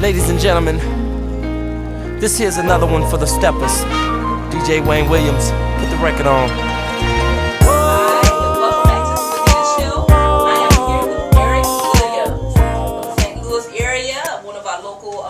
Ladies and gentlemen, this here's another one for the steppers. DJ Wayne Williams, put the record on. Welcome back to the Benita Show. I am here with Erik Williams from the St. Louis area, one of our local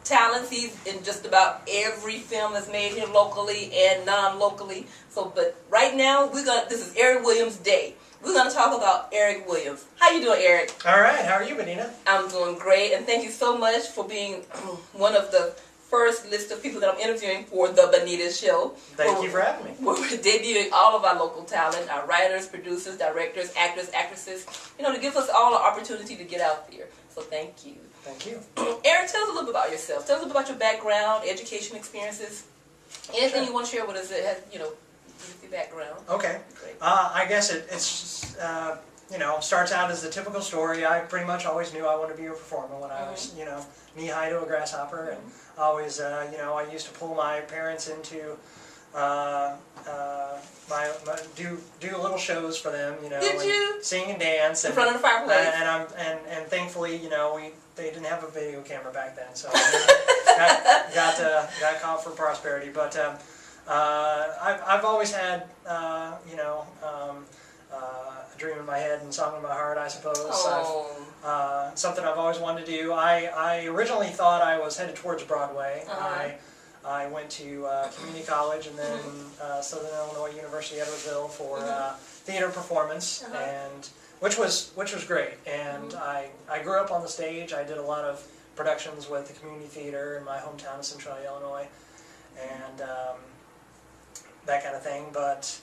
talents. He's in just about every film that's made here locally and non-locally. But right now, this is Erik Williams Day. We're going to talk about Erik Williams. How you doing, Erik? All right. How are you, Benita? I'm doing great, and thank you so much for being one of the first list of people that I'm interviewing for the Benita Show. Thank you for having me. Where we're debuting all of our local talent, our writers, producers, directors, actors, actresses, to give us all an opportunity to get out there. So thank you. Thank you. Erik, tell us a little bit about yourself. Tell us a little bit about your background, education experiences, anything you want to share with us that has, with your background. Okay. I guess it's starts out as the typical story. I pretty much always knew I wanted to be a performer when I was, knee-high to a grasshopper, and always, I used to pull my parents into do little shows for them, Did you? Sing and dance in front of the fireplace. And thankfully, they didn't have a video camera back then, so got caught for prosperity. But I've always had a dream in my head and song in my heart, I suppose. Something I've always wanted to do. I originally thought I was headed towards Broadway. I went to community college and then Southern Illinois University, Edwardsville for theater performance, and which was great. And I grew up on the stage. I did a lot of productions with the community theater in my hometown of Central Illinois, and that kind of thing. But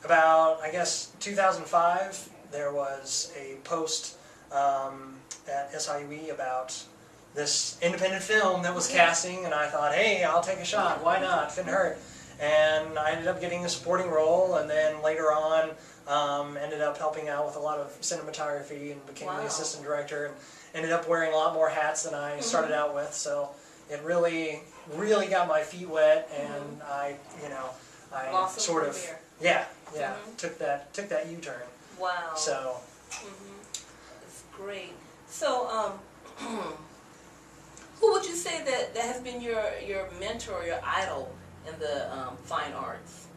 about, I guess, 2005, there was a post at SIUE about this independent film that was casting, and I thought, hey, I'll take a shot. Why not? Couldn't hurt. And I ended up getting a supporting role, and then later on ended up helping out with a lot of cinematography and became the assistant director, and ended up wearing a lot more hats than I started out with. So it really got my feet wet, and I sort of took that U-turn. Wow. So it's great. So who would you say that has been your mentor, your idol in the fine arts?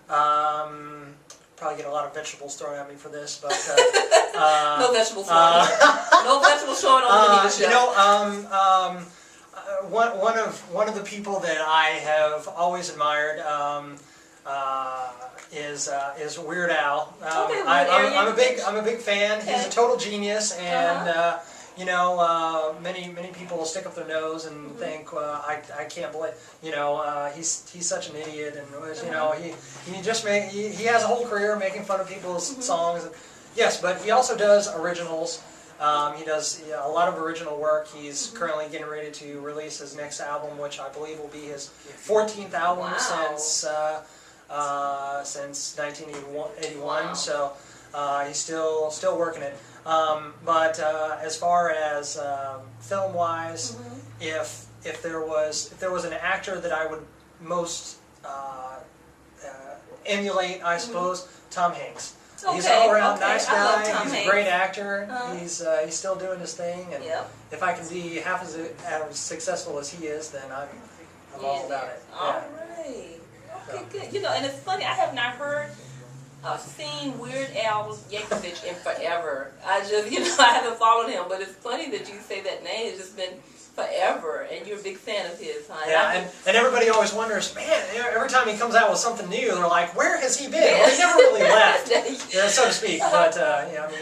Probably get a lot of vegetables thrown at me for this, but no vegetables thrown. No vegetables showing on the Benita Show. One of the people that I have always admired is Weird Al. I'm a big fan. Okay. He's a total genius, and many people will stick up their nose and think I can't believe he's such an idiot, and he has a whole career making fun of people's songs. Yes, but he also does originals. He does a lot of original work. He's currently getting ready to release his next album, which I believe will be his 14th album since 1981. Wow. So he's still working it. But as far as film-wise, if there was an actor that I would most emulate, I suppose, Tom Hanks. Okay, he's an all-around nice guy. He's a great actor. He's still doing his thing, and if I can be half as successful as he is, then I'm all about it. All right. Okay, good. And it's funny. I have not seen Weird Al Yankovic in forever. I haven't followed him, but it's funny that you say that name. It's just been forever, and you're a big fan of his, huh? Yeah, and everybody always wonders, man, every time he comes out with something new, they're like, where has he been? Well, he never really left, so to speak, but,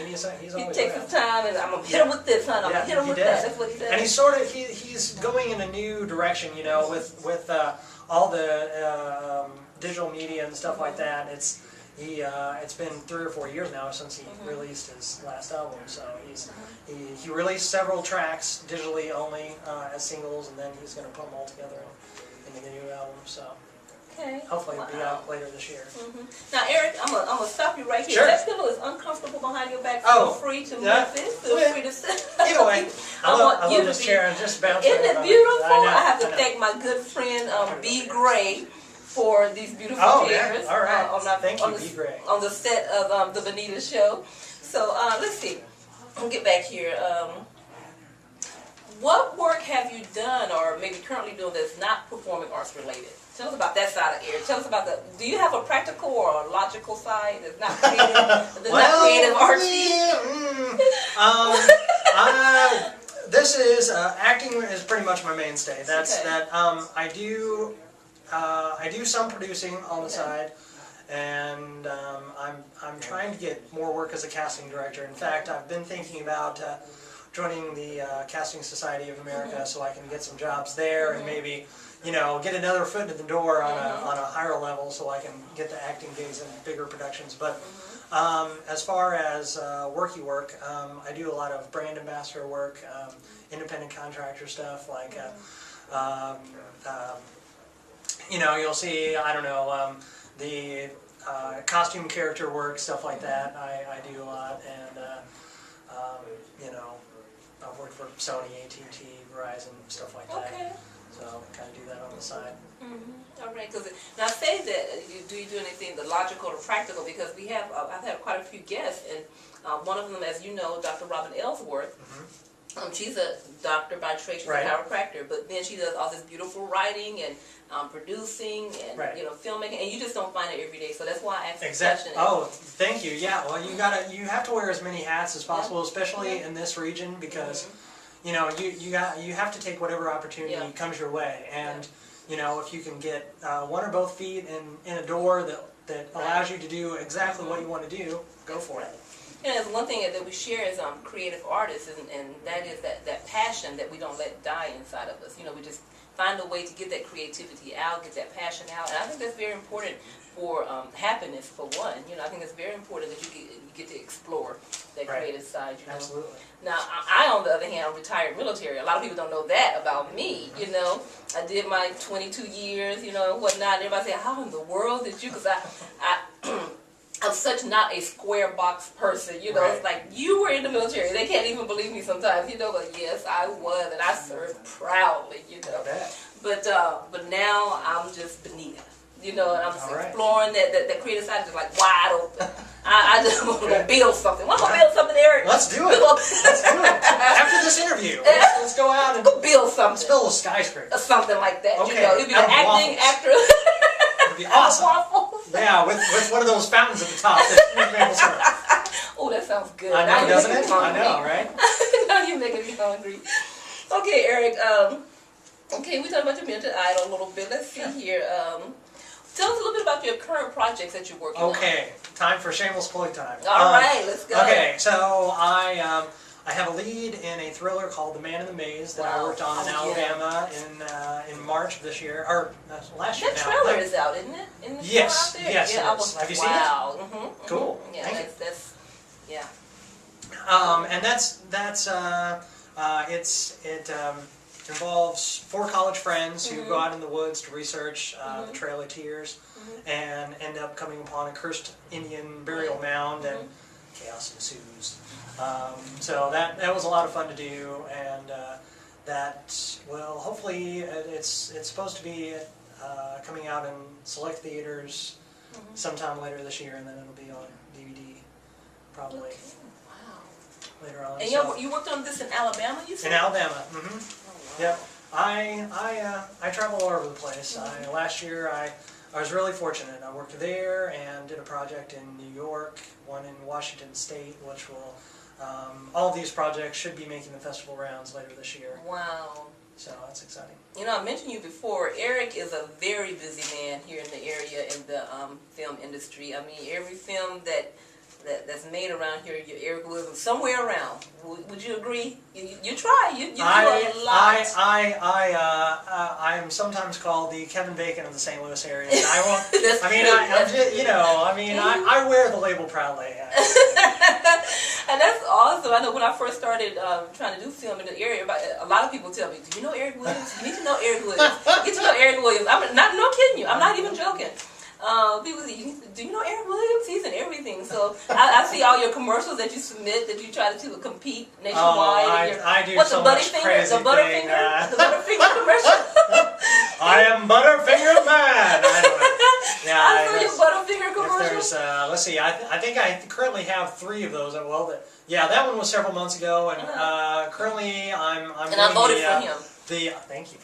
he's always He takes his time, and I'm going to hit him with this, huh? I'm going to hit him with that. That's what he does. And he's going in a new direction, with all the digital media and stuff like that. It's been 3 or 4 years now since he released his last album. So he released several tracks digitally only as singles, and then he's going to put them all together in the new album. So hopefully it'll be out later this year. Now, Erik, I'm gonna stop you right here. Sure. That pillow is uncomfortable behind your back. Feel free to move this. Feel free to sit. Either way, I love this chair and just bounce. Isn't it beautiful? I have to thank my good friend B. Gray for these beautiful chairs. All right. Thank you, on the set of the Benita Show. So let's see. We'll get back here. What work have you done or maybe currently doing that's not performing arts related? Tell us about that side of Erik. Tell us about do you have a practical or a logical side that's not creative, not creative artsy? This is, acting is pretty much my mainstay. That's, okay. I do some producing on the side, and I'm trying to get more work as a casting director. In fact, I've been thinking about joining the Casting Society of America so I can get some jobs there and maybe, you know, get another foot in the door on a higher level so I can get the acting gigs in bigger productions. But as far as work, I do a lot of brand ambassador work, independent contractor stuff, like, you know, you'll see, I don't know, the costume character work, stuff like that, I do a lot, and, you know, I've worked for Sony, AT&T, Verizon, stuff like that. Okay. So kind of do that on the side. All right. Because now say that you do anything the logical or practical, because we have I've had quite a few guests, and one of them, as you know, Dr. Robin Ellsworth. She's a doctor by trade, she's a chiropractor, but then she does all this beautiful writing and producing and you know, filmmaking, and you just don't find it every day. So that's why I asked the question. Oh, thank you. Yeah, well, you have to wear as many hats as possible, especially in this region, because you know you have to take whatever opportunity comes your way, and you know, if you can get one or both feet in a door that allows you to do exactly what you want to do, go for it. You know, there's one thing that we share as creative artists, and that is that passion that we don't let die inside of us. You know, we just find a way to get that creativity out, get that passion out, and I think that's very important for happiness, for one. You know, I think it's very important that you get to explore that creative side. You know? Absolutely. Now, I, on the other hand, I'm retired military. A lot of people don't know that about me, you know. I did my 22 years, you know, and whatnot. And everybody say, how in the world did you? Because I'm such not a square box person, you know. It's like, you were in the military. They can't even believe me sometimes, you know. But yes, I was, and I served proudly, you know. But now I'm just Benita, you know, and I'm just exploring that creative side, just like wide open. I just want to build something. Want to build something, Erik? Let's do it. Let's do it. After this interview, let's go out and build something. Let's build a skyscraper. Or something like that. Okay. You know, it'd be an acting actor. It'd be awesome. Yeah, with one of those fountains at the top. Oh, that sounds good. I know, doesn't it? I know, right? Now you're making me hungry. Okay, Erik. Okay, we talked about your mental idol a little bit. Let's see here. Tell us a little bit about your current projects that you're working on. Okay, time for shameless plug time. All right, let's go. Okay, so I have a lead in a thriller called The Man in the Maze that I worked on in Alabama in March of this year, or last year. That trailer is out, isn't it? In the yes, out there? yes. Yeah, I was like, have you seen it? Cool. Yeah, Thank you. that's and it involves 4 college friends who go out in the woods to research the Trail of Tears and end up coming upon a cursed Indian burial mound, and chaos ensues. So that was a lot of fun to do, and that, well, hopefully it's supposed to be coming out in select theaters sometime later this year, and then it'll be on DVD probably later on. And you worked on this in Alabama, you said? In Alabama, Yep. I travel all over the place. Last year I was really fortunate. I worked there and did a project in New York, one in Washington State, which will, all of these projects should be making the festival rounds later this year. Wow. So that's exciting. You know, I mentioned you before, Erik is a very busy man here in the area in the film industry. I mean, every film that's made around here, Erik Williams, somewhere around. Would you agree? You try. You do a lot. I am sometimes called the Kevin Bacon of the St. Louis area. And I won't. I'm just, you know. I mean, I wear the label proudly. And that's awesome. I know when I first started trying to do film in the area, a lot of people tell me, "Do you know Erik Williams? You need to know Erik Williams. Get to know Erik Williams." I'm not kidding you. I'm not even joking. People say, do you know Erik Williams? He's in everything. So I see all your commercials that you submit, that you try to compete nationwide. I do so much crazy the Butterfinger commercial. I am Butterfinger Man. I don't know. superhero If commercial? there's, let's see, I think I currently have 3 of those. Well, yeah, that one was several months ago, and currently I'm And doing I voted the, for him. thank you,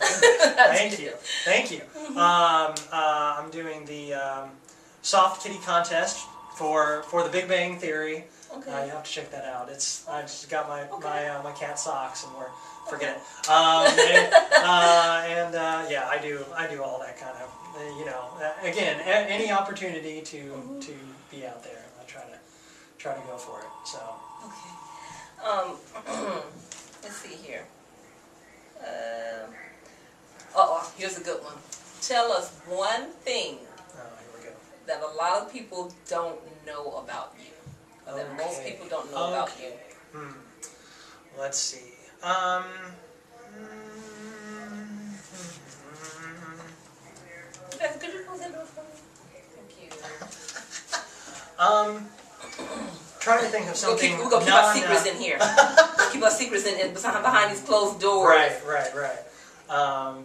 thank you. I'm doing the soft kitty contest for the Big Bang Theory. Okay. You have to check that out. I just got my my cat socks, and forget it. Yeah, I do all that kind of, again, any opportunity to be out there, I try to go for it. So. Okay. Let's see here. Here's a good one. Tell us one thing Here we go. that a lot of people don't know about you. That most people don't know about you. Let's see. Could you close that door for me? Thank you. Trying to think of something. We're gonna keep our secrets in here. Keep our secrets in behind these closed doors. Right.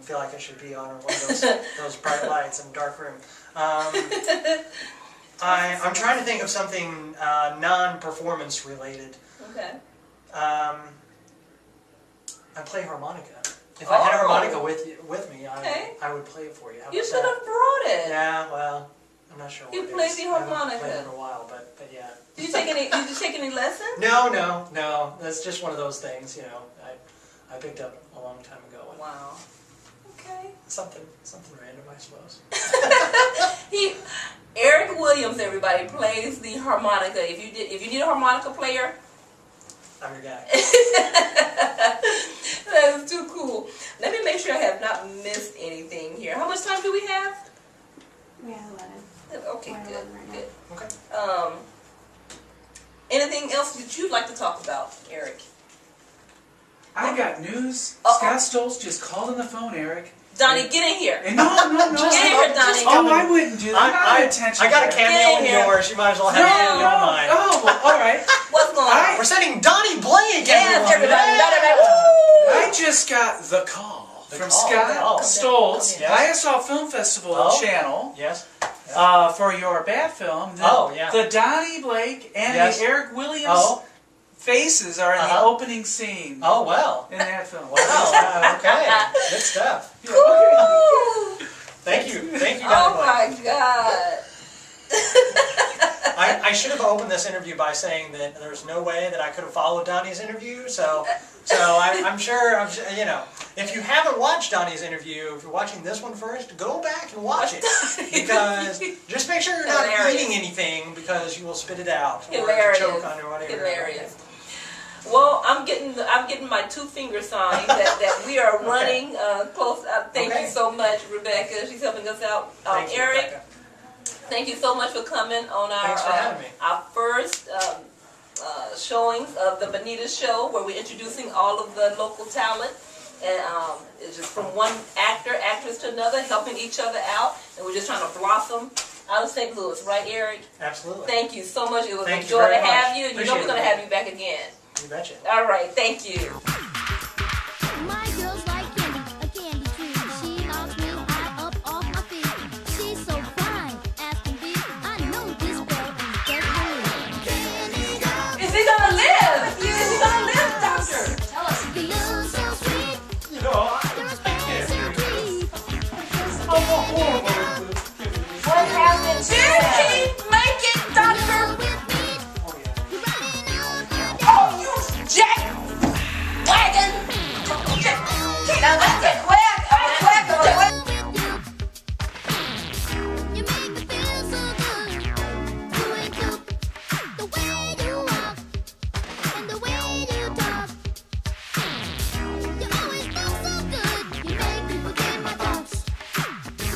Feel like I should be on one of those bright lights in a dark room. I'm trying to think of something non-performance related. Okay. I play harmonica. If I had a harmonica with me, I would play it for you. How You about should have brought it. Yeah, well, I'm not sure what You it play is. the I haven't harmonica. played it in a while, but yeah. Did you take any lessons? No. That's just one of those things, I picked up a long time ago. And Wow. Okay. something random, I suppose. Erik Williams, everybody, plays the harmonica. If you need a harmonica player, I'm your guy. that is too cool. Let me make sure I have not missed anything here. How much time do we have? We have 11. Okay, good. Okay. Anything else that you'd like to talk about, Erik? I got news. Scott Stoltz just called on the phone, Eric. Donnie, get in here. And no. Get in here, Donnie. Oh, I wouldn't do that. I'm not attention. I got a cameo in Get in here. yours. You might as well have it in mine. Oh, well, all right. What's going on? We're sending Donnie Blake, Yes, everyone. everybody. I just got the call from call. Scott Oh, Stoltz, yes. ISL Film Festival channel, Yes. for your bat film. The Donnie Blake and Yes. the Eric Williams faces are in the opening scene Oh, well. in that film. Wow. Okay. Good stuff. Woo! Thank you, Donnie Oh Blake. my God. I should have opened this interview by saying that there's no way that I could have followed Donnie's interview. So I'm sure, if you haven't watched Donnie's interview, if you're watching this one first, go back and watch it. Because just make sure you're not eating anything, because you will spit it out. Hilarious. Or choke on or whatever. Hilarious. Well, I'm getting my 2-finger sign that we are running close. Thank you so much, Rebecca. She's helping us out. Thank you, Erik, Rebecca. thank you so much for coming on Thanks for having me. our first showings of the Benita Show, where we're introducing all of the local talent. And it's just from one actress to another, helping each other out. And we're just trying to blossom out of St. Louis. Right, Erik? Absolutely. Thank you so much. It was a Thank you joy to very much. have you. And you know Appreciate we're going to it. have you back again. You betcha. All right. Thank you.